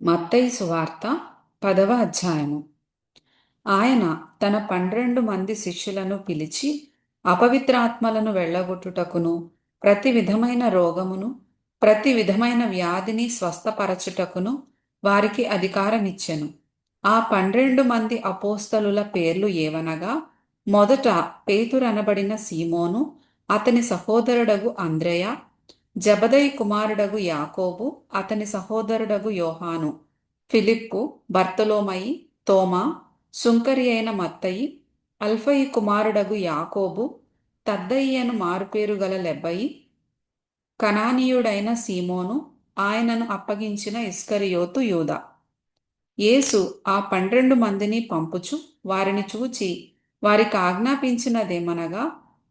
మత్తయి సువార్త 10వ అధ్యాయము. ఆయన తన 12 మంది శిష్యులను పిలిచి, అపవిత్రాత్మలను వెళ్ళగొట్టుటకును, ప్రతి విధమైన రోగమును, ప్రతి విధమైన వ్యాధిని స్వస్థపరచుటకును వారికి అధికారమిచ్చెను. ఆ 12 మంది అపోస్తలుల పేర్లు ఏవనగా, మొదట పేతురనబడిన సీమోను, అతని సహోదరుడగు అంద్రెయ, జెబెదయి కుమారుడగు యాకోబు, అతని సహోదరుడగు యోహాను, ఫిలిప్పు, బర్తొలొమయి, తోమా, సుంకరి అయిన మత్తయి, అల్ఫయి కుమారుడగు యాకోబు, తద్దయి అను మారుపేరు గల లెబ్బయి, కనానీయుడైన సీమోను, ఆయనను అప్పగించిన ఇస్కరియోతు యూదా. యేసు ఆ 12 మందిని పంపుచు వారిని చూచి వారికి ఆజ్ఞాపించినదేమనగా,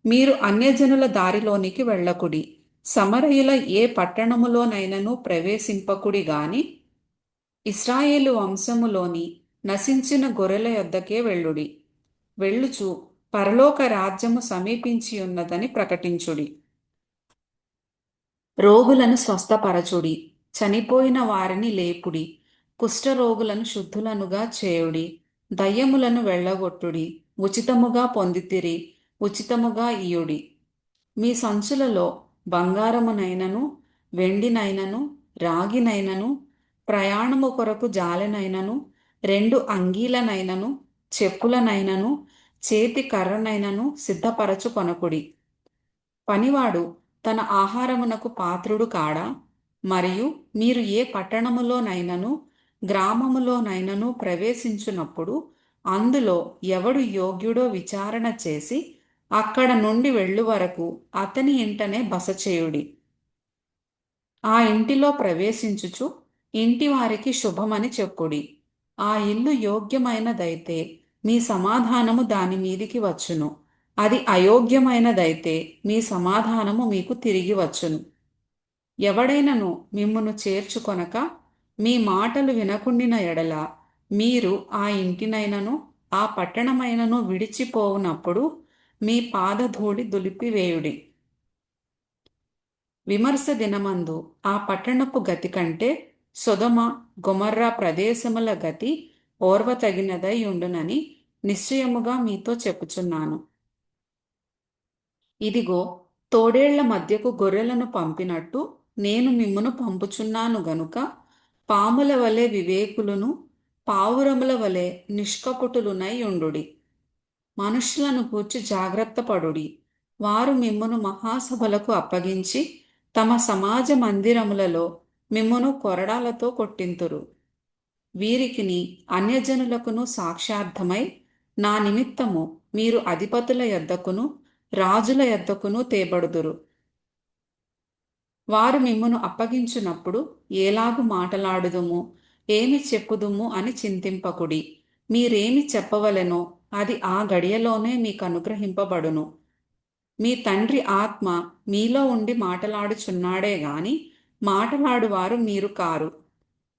మీరు అన్యజనుల దారిలోనికి వెళ్ళకుడి, సమరయుల ఏ పట్టణములోనైనను ప్రవేశింపకుడి గాని ఇశ్రాయేలు వంశములోని నశించిన గొర్రెల యొద్దకే వెళ్ళుడి. వెళ్ళుచు పరలోక రాజ్యము సమీపించియున్నదని ప్రకటించుడి. రోగులను స్వస్థపరచుడి, చనిపోయిన వారిని లేపుడి, కుష్ఠరోగులను శుద్ధులనుగా చేయుడి, దయ్యములను వెళ్ళగొట్టుడి, ఉచితముగా పొందితిరి, ఉచితముగా ఇయుడి. మీ సంచులలో బంగారమునైనను, వెండినైనను, రాగినైనను, ప్రయాణము కొరకు జాలెనైనను, 2 అంగీలనైనను, చెప్పులనైనను, చేతి కర్రనైనను సిద్ధపరచుకొనకుడి. పనివాడు తన ఆహారమునకు పాత్రుడు కాడా? మరియు మీరు ఏ పట్టణములోనైనను గ్రామములోనైనను ప్రవేశించునప్పుడు అందులో ఎవడు యోగ్యుడో విచారణ చేసి అక్కడ నుండి వెళ్ళు వరకు అతని ఇంటనే బస చేయుడి. ఆ ఇంటిలో ప్రవేశించుచు ఇంటి వారికి శుభమని చెప్పుడి. ఆ ఇల్లు యోగ్యమైనదైతే మీ సమాధానము దాని మీదికి వచ్చును, అది అయోగ్యమైనదైతే మీ సమాధానము మీకు తిరిగి వచ్చును. ఎవడైనను మిమ్మును చేర్చుకొనక మీ మాటలు వినకుండిన ఎడల మీరు ఆ ఇంటినైనను ఆ పట్టణమైనను విడిచిపోవునప్పుడు మీ పాదధూళి దులిపివేయుడి. విమర్శ దినమందు ఆ పట్టణపు గతి కంటే సొదొమ గొమొర్రా ప్రదేశముల గతి ఓర్వతగినదై ఉండునని నిశ్చయముగా మీతో చెప్పుచున్నాను. ఇదిగో, తోడేళ్ల మధ్యకు గొర్రెలను పంపినట్టు నేను మిమ్మును పంపుచున్నాను గనుక పాముల వలె వివేకులును, పావురముల వలె నిష్కపటులునై ఉండుడి. మనుష్యులను గూర్చి జాగ్రత్త పడుడి. వారు మిమ్మును మహాసభలకు అప్పగించి తమ సమాజ మందిరములలో మిమ్మును కొరడాలతో కొట్టింతురు. వీరికిని అన్యజనులకును సాక్ష్యార్థమై నా నిమిత్తము మీరు అధిపతుల యొద్దకును రాజుల యొద్దకును తేబడుదురు. వారు మిమ్మును అప్పగించునప్పుడు ఏలాగు మాటలాడుదుము, ఏమి చెప్పుదుము అని చింతింపకుడి. మీరేమి చెప్పవలెనో అది ఆ గడియలోనే మీకు అనుగ్రహింపబడును. మీ తండ్రి ఆత్మ మీలో ఉండి మాటలాడుచున్నాడే గాని మాటలాడువారు మీరు కారు.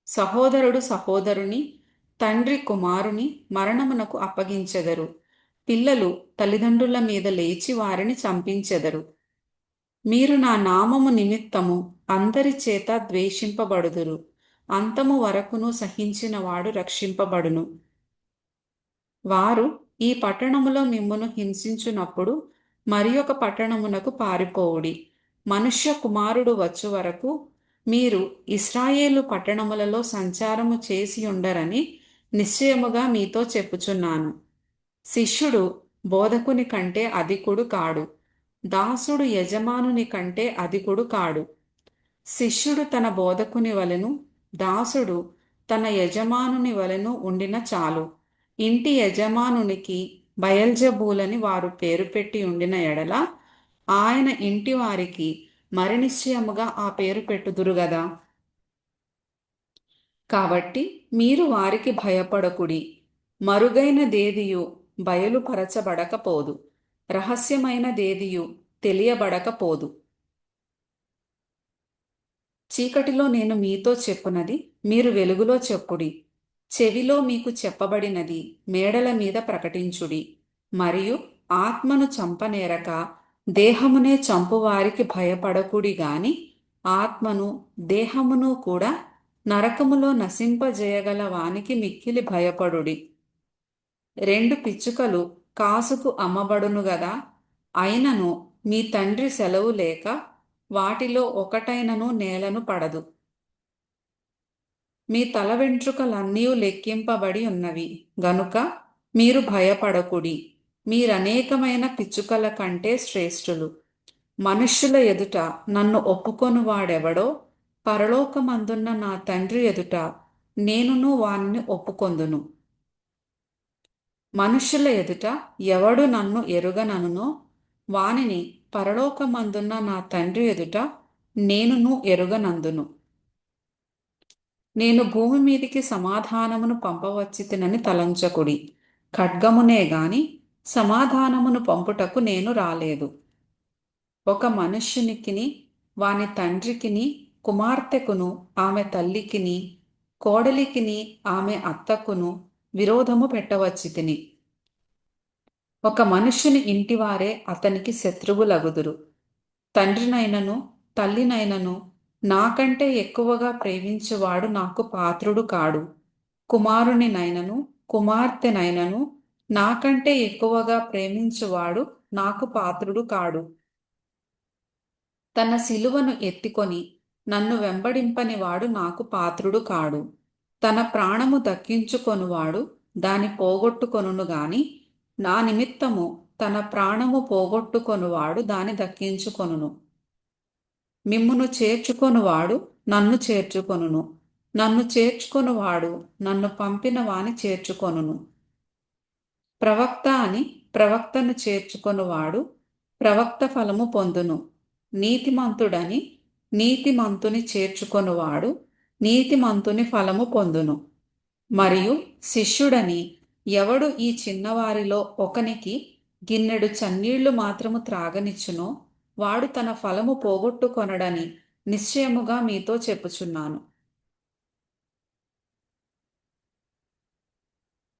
సహోదరుడు సహోదరుని, తండ్రి కుమారుని మరణమునకు అప్పగించెదరు. పిల్లలు తల్లిదండ్రుల మీద లేచి వారిని చంపించెదరు. మీరు నా నామము నిమిత్తము అందరి చేత ద్వేషింపబడుదురు. అంతము వరకును సహించినవాడు రక్షింపబడును. వారు ఈ పట్టణములో మిమ్మును హింసించునప్పుడు మరి ఒక పట్టణమునకు పారిపోవుడి. మనుష్య కుమారుడు వచ్చు వరకు మీరు ఇశ్రాయేలు పట్టణములలో సంచారము చేసి ఉండరని నిశ్చయముగా మీతో చెప్పుచున్నాను. శిష్యుడు బోధకుని కంటే అధికుడు కాడు, దాసుడు యజమానుని కంటే అధికుడు కాడు. శిష్యుడు తన బోధకుని వలెను, దాసుడు తన యజమానుని వలెను ఉండిన చాలు. ఇంటి యజమానునికి బయల్జెబూలని వారు పేరు పెట్టి ఉండిన ఎడల ఆయన ఇంటి వారికి మరి నిశ్చయముగా ఆ పేరు పెట్టుదురు గదా. కాబట్టి మీరు వారికి భయపడకుడి. మరుగైనదేదియు బయలుపరచబడకపోదు, రహస్యమైనదేదియు తెలియబడకపోదు. చీకటిలో నేను మీతో చెప్పునది మీరు వెలుగులో చెప్పుడి. చెవిలో మీకు చెప్పబడినది మేడల మీద ప్రకటించుడి. మరియు ఆత్మను చంపనేరక దేహమునే చంపువారికి భయపడకుడి గాని ఆత్మను దేహమును కూడా నరకములో నశింపజేయగల వానికి మిక్కిలి భయపడుడి. 2 పిచ్చుకలు కాసుకు అమ్మబడును గదా, అయినను మీ తండ్రి సెలవు లేక వాటిలో ఒకటైనను నేలను పడదు. మీ తల వెంట్రుకలన్నీ లెక్కింపబడి ఉన్నవి గనుక మీరు భయపడకుడి. మీరనేకమైన పిచ్చుకల కంటే శ్రేష్ఠులు. మనుష్యుల ఎదుట నన్ను ఒప్పుకొనువాడెవడో పరలోకమందున్న నా తండ్రి ఎదుట నేనును వానిని ఒప్పుకొందును. మనుష్యుల ఎదుట ఎవడు నన్ను ఎరుగననునో వానిని పరలోకమందున్న నా తండ్రి ఎదుట నేనును ఎరుగనందును. నేను భూమి మీదికి సమాధానమును పంపవచ్చితినని తలంచకుడి. ఖడ్గమునే గాని సమాధానమును పంపుటకు నేను రాలేదు. ఒక మనుష్యునికిని వాని తండ్రికిని కుమార్తెకును ఆమె తల్లికిని కోడలికిని ఆమె అత్తకును విరోధము పెట్టవచ్చితిని. ఒక మనుష్యుని ఇంటివారే అతనికి శత్రువులగుదురు. తండ్రినైనను తల్లినైనను నాకంటే ఎక్కువగా ప్రేమించువాడు నాకు పాత్రుడు కాడు. కుమారునినైనను కుమార్తెనైనను నాకంటే ఎక్కువగా ప్రేమించువాడు నాకు పాత్రుడు కాడు. తన సిలువను ఎత్తికొని నన్ను వెంబడింపని వాడు నాకు పాత్రుడు కాడు. తన ప్రాణము దక్కించుకొనువాడు దాని పోగొట్టుకొనును గాని నా నిమిత్తము తన ప్రాణము పోగొట్టుకొనువాడు దాని దక్కించుకొనును. మిమ్మును చేర్చుకొనువాడు నన్ను చేర్చుకొనును. నన్ను చేర్చుకొనువాడు నన్ను పంపిన వాని చేర్చుకొనును. ప్రవక్త అని ప్రవక్తను చేర్చుకొనువాడు ప్రవక్త ఫలము పొందును. నీతిమంతుడని నీతిమంతుని చేర్చుకొనువాడు నీతిమంతుని ఫలము పొందును. మరియు శిష్యుడని ఎవడు ఈ చిన్నవారిలో ఒకనికి గిన్నెడు చన్నీళ్లు మాత్రము త్రాగనిచ్చునో వాడు తన ఫలము పోగొట్టుకొనడని నిశ్చయముగా మీతో చెప్పుచున్నాను.